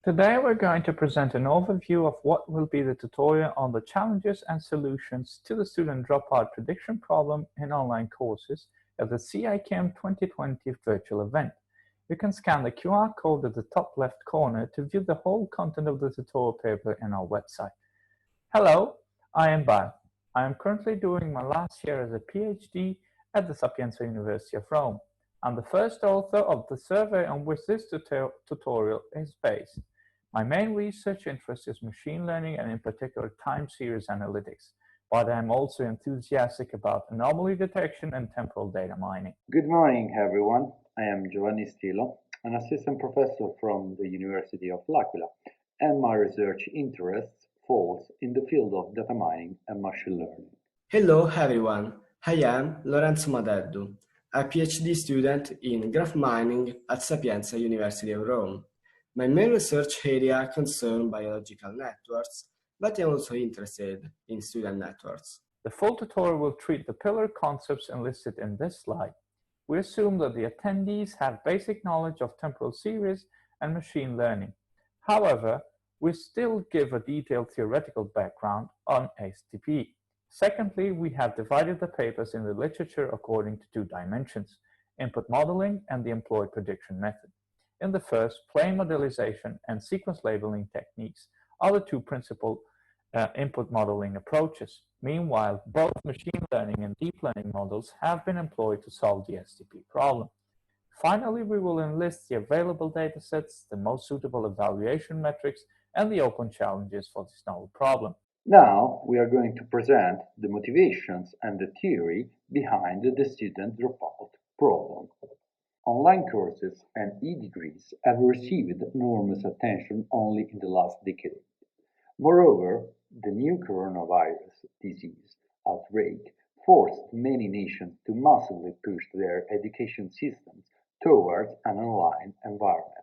Today we're going to present an overview of what will be the tutorial on the challenges and solutions to the student dropout prediction problem in online courses at the CIKM 2020 virtual event. You can scan the QR code at the top left corner to view the whole content of the tutorial paper in our website. Hello, I am Bart. I am currently doing my last year as a PhD at the Sapienza University of Rome. I'm the first author of the survey on which this tutorial is based. My main research interest is machine learning and in particular time series analytics, but I'm also enthusiastic about anomaly detection and temporal data mining. Good morning, everyone. I am Giovanni Stilo, an assistant professor from the University of L'Aquila, and my research interests falls in the field of data mining and machine learning. Hello, everyone. I am Lorenzo Madeddu, a PhD student in graph mining at Sapienza University of Rome. My main research area concerns biological networks, but I'm also interested in student networks. The full tutorial will treat the pillar concepts enlisted in this slide. We assume that the attendees have basic knowledge of temporal series and machine learning. However, we still give a detailed theoretical background on STP. Secondly, we have divided the papers in the literature according to two dimensions, input modeling and the employed prediction method. In the first, plane modelization and sequence labeling techniques are the two principal input modeling approaches. Meanwhile, both machine learning and deep learning models have been employed to solve the STP problem. Finally, we will enlist the available datasets, the most suitable evaluation metrics, and the open challenges for this novel problem. Now, we are going to present the motivations and the theory behind the student dropout problem. Online courses and e-degrees have received enormous attention only in the last decade. Moreover, the new coronavirus disease outbreak forced many nations to massively push their education systems towards an online environment.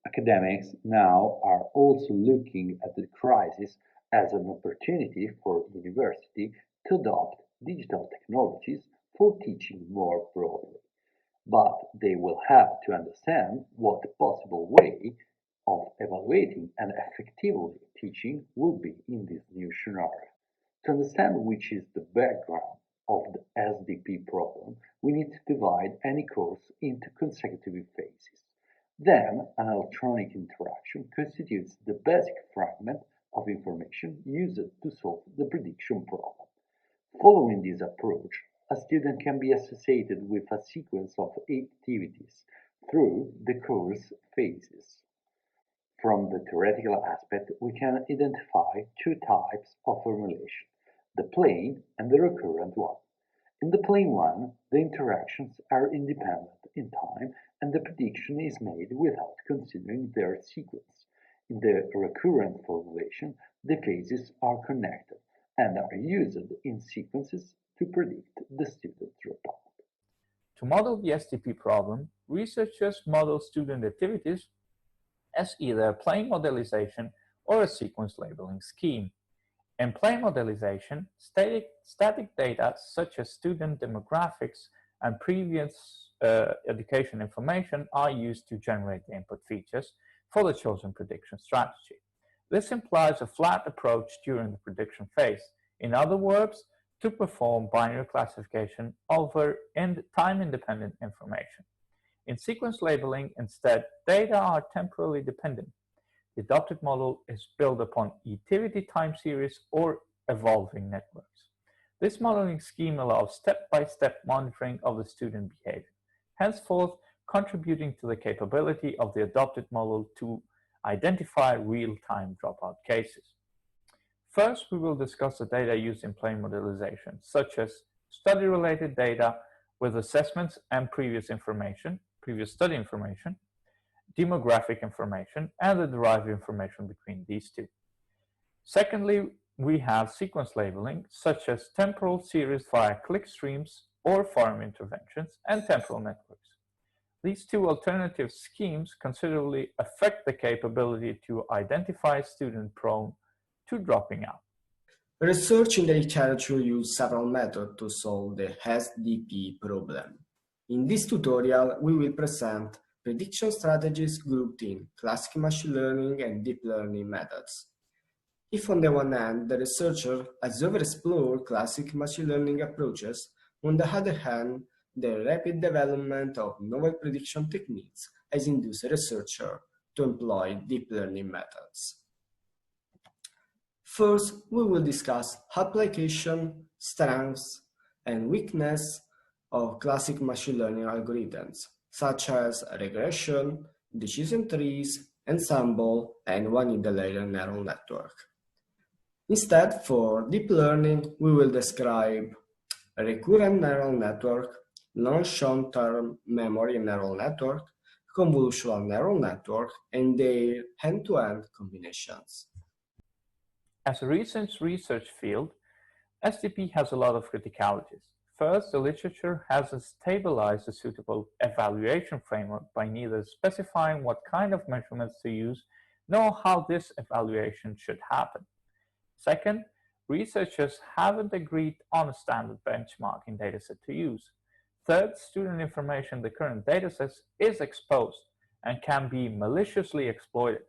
Academics now are also looking at the crisis as an opportunity for university to adopt digital technologies for teaching more broadly. But they will have to understand what the possible way of evaluating and effectively teaching will be in this new scenario. To understand which is the background of the SDP problem, we need to divide any course into consecutive phases. Then, an electronic interaction constitutes the basic fragment of information used to solve the prediction problem. Following this approach, a student can be associated with a sequence of activities through the course phases. From the theoretical aspect, we can identify two types of formulation, the plane and the recurrent one. In the plane one, the interactions are independent in time and the prediction is made without considering their sequence. In the recurrent formulation, the phases are connected and are used in sequences to predict the student dropout. To model the STP problem, researchers model student activities as either a plane modelization or a sequence labeling scheme. In plane modelization, static data such as student demographics and previous education information are used to generate the input features for the chosen prediction strategy. This implies a flat approach during the prediction phase. In other words, to perform binary classification over time-independent information. In sequence labeling, instead, data are temporally dependent. The adopted model is built upon activity time series or evolving networks. This modeling scheme allows step-by-step monitoring of the student behavior, henceforth contributing to the capability of the adopted model to identify real-time dropout cases. First, we will discuss the data used in plane modelization, such as study-related data with assessments and previous study information, demographic information, and the derived information between these two. Secondly, we have sequence labeling, such as temporal series via click streams or forum interventions, and temporal networks. These two alternative schemes considerably affect the capability to identify students prone to dropping out. Research in the literature uses several methods to solve the SDP problem. In this tutorial, we will present prediction strategies grouped in classic machine learning and deep learning methods. If on the one hand, the researcher has overexplored classic machine learning approaches, on the other hand, the rapid development of novel prediction techniques has induced a researcher to employ deep learning methods. First, we will discuss application, strengths, and weakness of classic machine learning algorithms, such as regression, decision trees, ensemble, and one-in-the-layer neural network. Instead, for deep learning, we will describe a recurrent neural network, long-term memory neural network, convolutional neural network, and their end-to-end combinations. As a recent research field, SDP has a lot of criticalities. First, the literature hasn't stabilized a suitable evaluation framework by neither specifying what kind of measurements to use nor how this evaluation should happen. Second, researchers haven't agreed on a standard benchmarking dataset to use. Third, student information in the current datasets is exposed and can be maliciously exploited.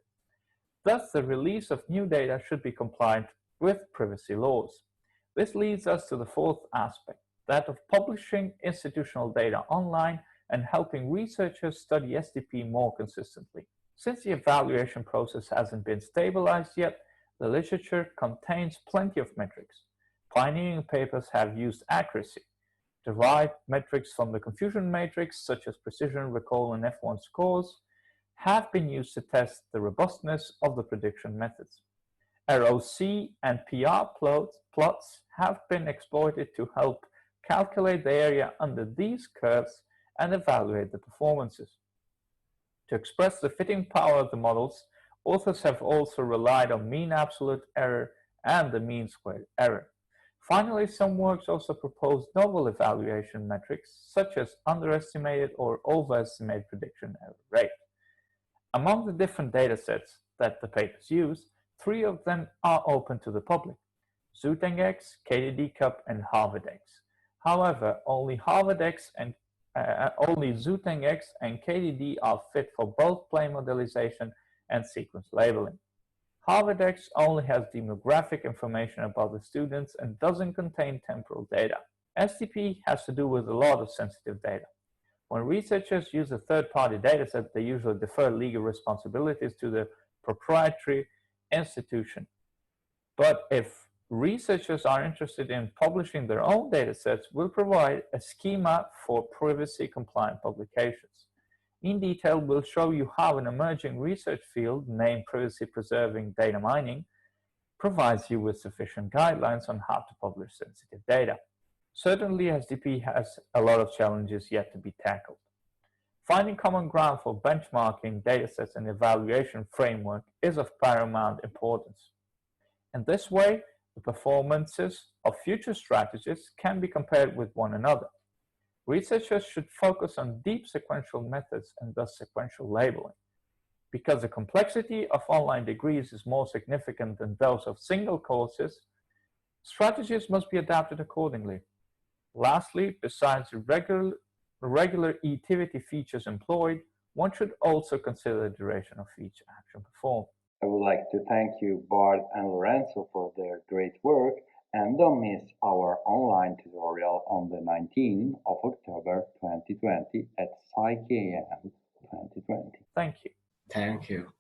Thus, the release of new data should be compliant with privacy laws. This leads us to the fourth aspect, that of publishing institutional data online and helping researchers study SDP more consistently. Since the evaluation process hasn't been stabilized yet, the literature contains plenty of metrics. Pioneering papers have used accuracy, derived metrics from the confusion matrix, such as precision, recall, and F1 scores, have been used to test the robustness of the prediction methods. ROC and PR plots have been exploited to help calculate the area under these curves and evaluate the performances. To express the fitting power of the models, authors have also relied on mean absolute error and the mean squared error. Finally, some works also propose novel evaluation metrics, such as underestimated or overestimated prediction error rate. Among the different datasets that the papers use, 3 of them are open to the public: ZooTangX, KDD-Cup, and HarvardX. However, only HarvardX and only ZooTangX and KDD are fit for both plane modelization and sequence labeling. HarvardX only has demographic information about the students and doesn't contain temporal data. SDP has to do with a lot of sensitive data. When researchers use a third-party dataset, they usually defer legal responsibilities to the proprietary institution. But if researchers are interested in publishing their own datasets, we'll provide a schema for privacy-compliant publications. In detail, we'll show you how an emerging research field named privacy-preserving data mining provides you with sufficient guidelines on how to publish sensitive data. Certainly, SDP has a lot of challenges yet to be tackled. Finding common ground for benchmarking datasets and evaluation framework is of paramount importance. In this way, the performances of future strategies can be compared with one another. Researchers should focus on deep sequential methods and thus sequential labeling. Because the complexity of online degrees is more significant than those of single courses, strategies must be adapted accordingly. Lastly, besides the regular activity features employed, one should also consider the duration of each action performed. I would like to thank you, Bart and Lorenzo, for their great work, and don't miss our online tutorial on the 19th of October 2020 at CIKM 2020. Thank you. Thank you.